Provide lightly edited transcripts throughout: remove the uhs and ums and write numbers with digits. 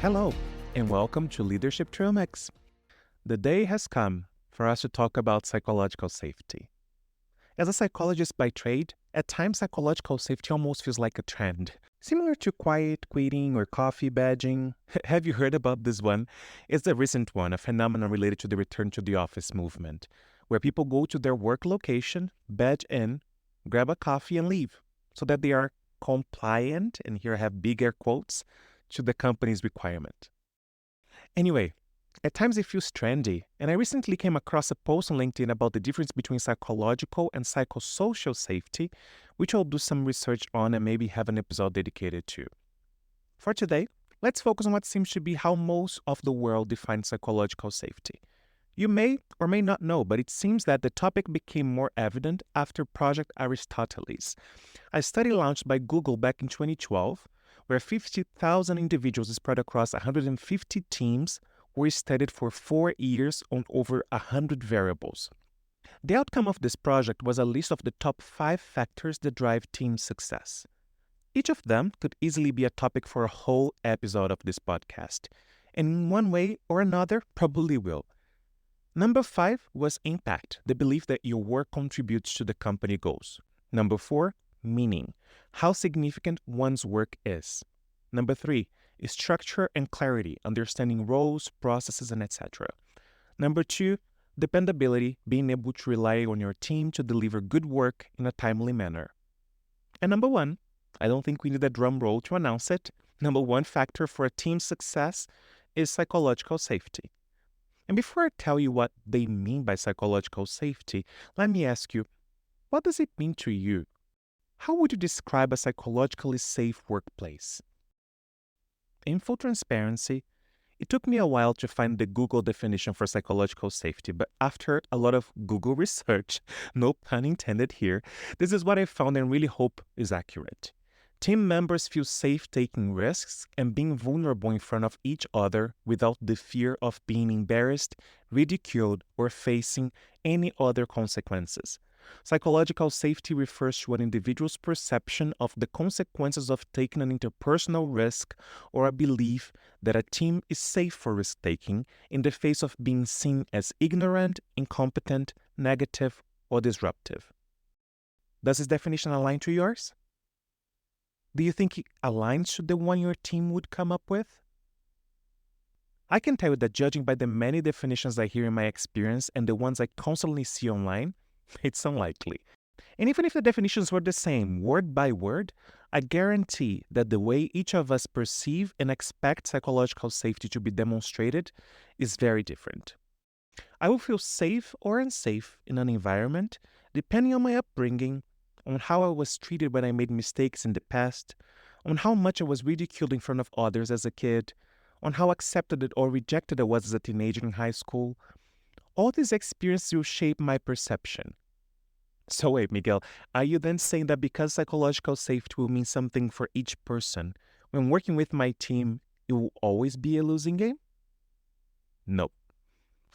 Hello, and welcome to Leadership Trail Mix. The day has come for us to talk about psychological safety. As a psychologist by trade, at times psychological safety almost feels like a trend, similar to quiet quitting or coffee badging. Have you heard about this one? It's a recent one, a phenomenon related to the return to the office movement, where people go to their work location, badge in, grab a coffee, and leave, so that they are compliant, and here I have big air quotes, to the company's requirement. Anyway, at times it feels trendy, and I recently came across a post on LinkedIn about the difference between psychological and psychosocial safety, which I'll do some research on and maybe have an episode dedicated to. For today, let's focus on what seems to be how most of the world defines psychological safety. You may or may not know, but it seems that the topic became more evident after Project Aristoteles, a study launched by Google back in 2012, where 50,000 individuals spread across 150 teams were studied for 4 years on over 100 variables. The outcome of this project was a list of the top 5 factors that drive team success. Each of them could easily be a topic for a whole episode of this podcast, and in one way or another probably will. Number 5 was impact, the belief that your work contributes to the company goals. Number 4, meaning, how significant one's work is. Number 3 is structure and clarity, understanding roles, processes, and etc. Number 2, dependability, being able to rely on your team to deliver good work in a timely manner. And number 1, I don't think we need a drum roll to announce it, number 1 factor for a team's success is psychological safety. And before I tell you what they mean by psychological safety, let me ask you, what does it mean to you? How would you describe a psychologically safe workplace? In full transparency, it took me a while to find the Google definition for psychological safety, but after a lot of Google research, no pun intended here, this is what I found and really hope is accurate. Team members feel safe taking risks and being vulnerable in front of each other without the fear of being embarrassed, ridiculed, or facing any other consequences. Psychological safety refers to an individual's perception of the consequences of taking an interpersonal risk or a belief that a team is safe for risk-taking in the face of being seen as ignorant, incompetent, negative, or disruptive. Does this definition align to yours? Do you think it aligns to the one your team would come up with? I can tell you that judging by the many definitions I hear in my experience and the ones I constantly see online, it's unlikely. And even if the definitions were the same, word by word, I guarantee that the way each of us perceive and expect psychological safety to be demonstrated is very different. I will feel safe or unsafe in an environment depending on my upbringing, on how I was treated when I made mistakes in the past, on how much I was ridiculed in front of others as a kid, on how accepted or rejected I was as a teenager in high school. All these experiences will shape my perception. So wait, Miguel, are you then saying that because psychological safety will mean something for each person, when working with my team, it will always be a losing game? No.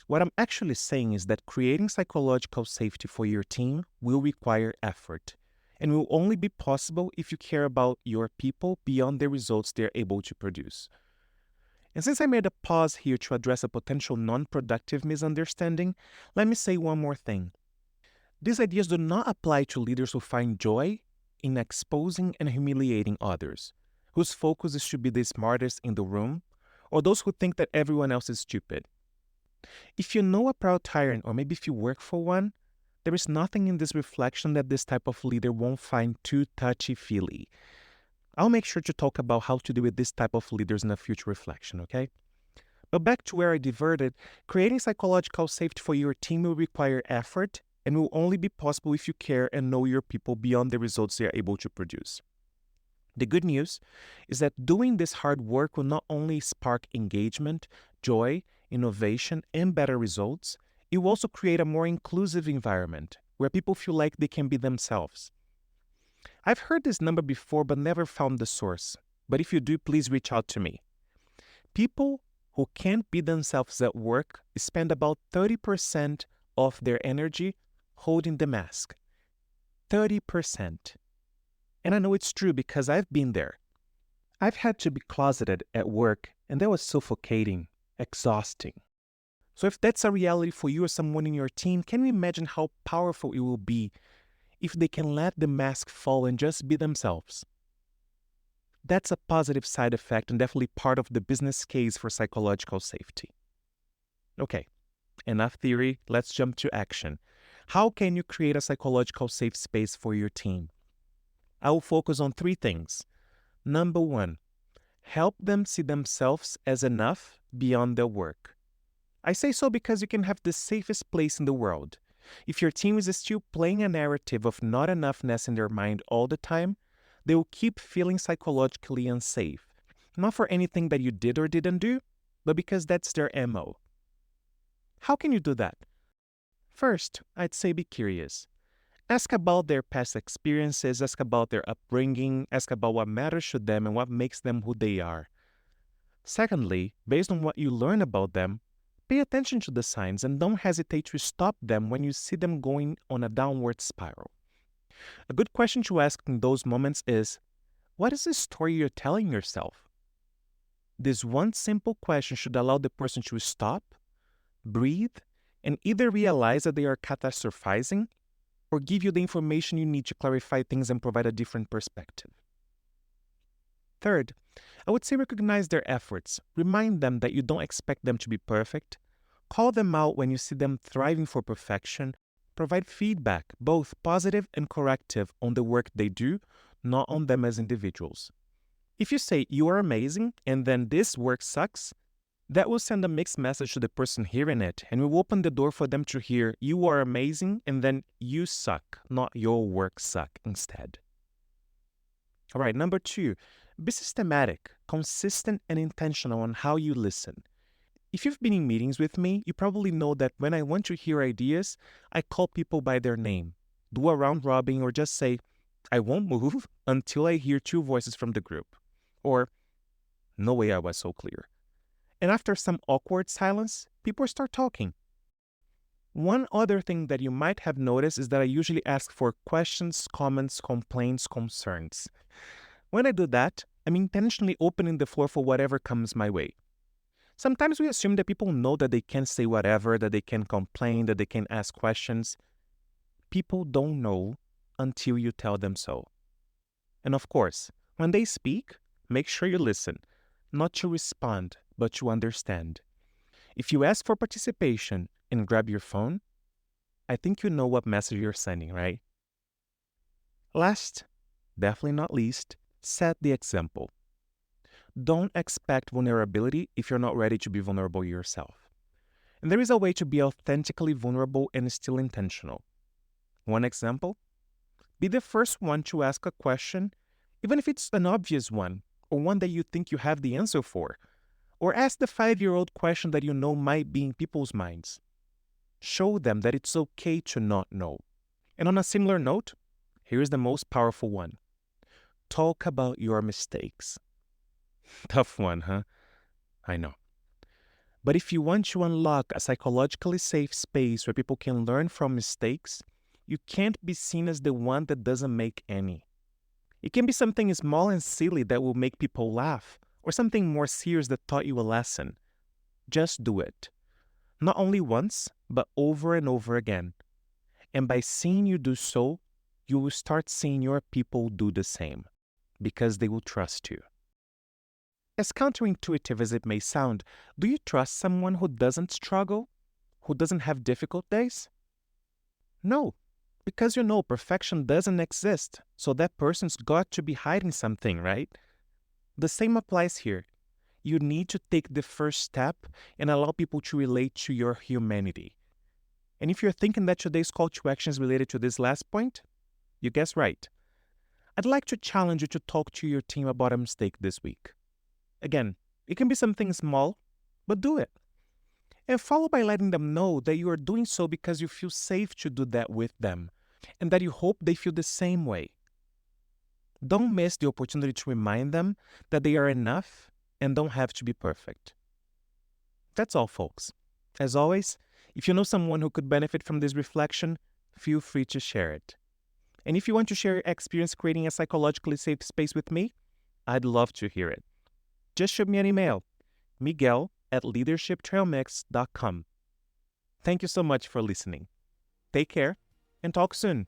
What I'm actually saying is that creating psychological safety for your team will require effort, and will only be possible if you care about your people beyond the results they're able to produce. And since I made a pause here to address a potential non-productive misunderstanding, let me say one more thing. These ideas do not apply to leaders who find joy in exposing and humiliating others, whose focus is to be the smartest in the room, or those who think that everyone else is stupid. If you know a proud tyrant, or maybe if you work for one, there is nothing in this reflection that this type of leader won't find too touchy-feely. I'll make sure to talk about how to deal with this type of leaders in a future reflection, okay? But back to where I diverted, creating psychological safety for your team will require effort and will only be possible if you care and know your people beyond the results they are able to produce. The good news is that doing this hard work will not only spark engagement, joy, innovation, and better results, it will also create a more inclusive environment where people feel like they can be themselves. I've heard this number before but never found the source, but if you do, please reach out to me. People who can't be themselves at work spend about 30% of their energy holding the mask. 30%. And I know it's true because I've been there. I've had to be closeted at work And that was suffocating, exhausting. So if that's a reality for you or someone in your team, can you imagine how powerful it will be if they can let the mask fall and just be themselves? That's a positive side effect and definitely part of the business case for psychological safety. Okay, enough theory, let's jump to action. How can you create a psychological safe space for your team? I will focus on 3 things. Number 1, help them see themselves as enough beyond their work. I say so because you can have the safest place in the world. If your team is still playing a narrative of not enoughness in their mind all the time, they will keep feeling psychologically unsafe. Not for anything that you did or didn't do, but because that's their MO. How can you do that? First, I'd say be curious. Ask about their past experiences, ask about their upbringing, ask about what matters to them and what makes them who they are. Secondly, based on what you learn about them, pay attention to the signs and don't hesitate to stop them when you see them going on a downward spiral. A good question to ask in those moments is, what is the story you're telling yourself? This one simple question should allow the person to stop, breathe, and either realize that they are catastrophizing or give you the information you need to clarify things and provide a different perspective. Third, I would say recognize their efforts. Remind them that you don't expect them to be perfect. Call them out when you see them thriving for perfection. Provide feedback, both positive and corrective, on the work they do, not on them as individuals. If you say, you are amazing, and then this work sucks, that will send a mixed message to the person hearing it, and will open the door for them to hear, you are amazing, and then you suck, not your work suck instead. All right, number 2, be systematic, consistent, and intentional on how you listen. If you've been in meetings with me, you probably know that when I want to hear ideas, I call people by their name, do a round robin, or just say, I won't move until I hear 2 voices from the group. Or, no way I was so clear. And after some awkward silence, people start talking. One other thing that you might have noticed is that I usually ask for questions, comments, complaints, concerns. When I do that, I'm intentionally opening the floor for whatever comes my way. Sometimes we assume that people know that they can say whatever, that they can complain, that they can ask questions. People don't know until you tell them so. And of course, when they speak, make sure you listen, not to respond, but to understand. If you ask for participation and grab your phone, I think you know what message you're sending, right? Last, definitely not least, set the example. Don't expect vulnerability if you're not ready to be vulnerable yourself. And there is a way to be authentically vulnerable and still intentional. One example, be the first one to ask a question, even if it's an obvious one, or one that you think you have the answer for. Or ask the 5-year-old question that you know might be in people's minds. Show them that it's okay to not know. And on a similar note, here's the most powerful one. Talk about your mistakes. Tough one, huh? I know. But if you want to unlock a psychologically safe space where people can learn from mistakes, you can't be seen as the one that doesn't make any. It can be something small and silly that will make people laugh, or something more serious that taught you a lesson. Just do it. Not only once, but over and over again. And by seeing you do so, you will start seeing your people do the same, because they will trust you. As counterintuitive as it may sound, do you trust someone who doesn't struggle? Who doesn't have difficult days? No, because you know perfection doesn't exist, so that person's got to be hiding something, right? The same applies here. You need to take the first step and allow people to relate to your humanity. And if you're thinking that today's call to action is related to this last point, you guessed right. I'd like to challenge you to talk to your team about a mistake this week. Again, it can be something small, but do it. And follow by letting them know that you are doing so because you feel safe to do that with them, and that you hope they feel the same way. Don't miss the opportunity to remind them that they are enough and don't have to be perfect. That's all, folks. As always, if you know someone who could benefit from this reflection, feel free to share it. And if you want to share your experience creating a psychologically safe space with me, I'd love to hear it. Just shoot me an email, miguel@leadershiptrailmix.com. Thank you so much for listening. Take care and talk soon.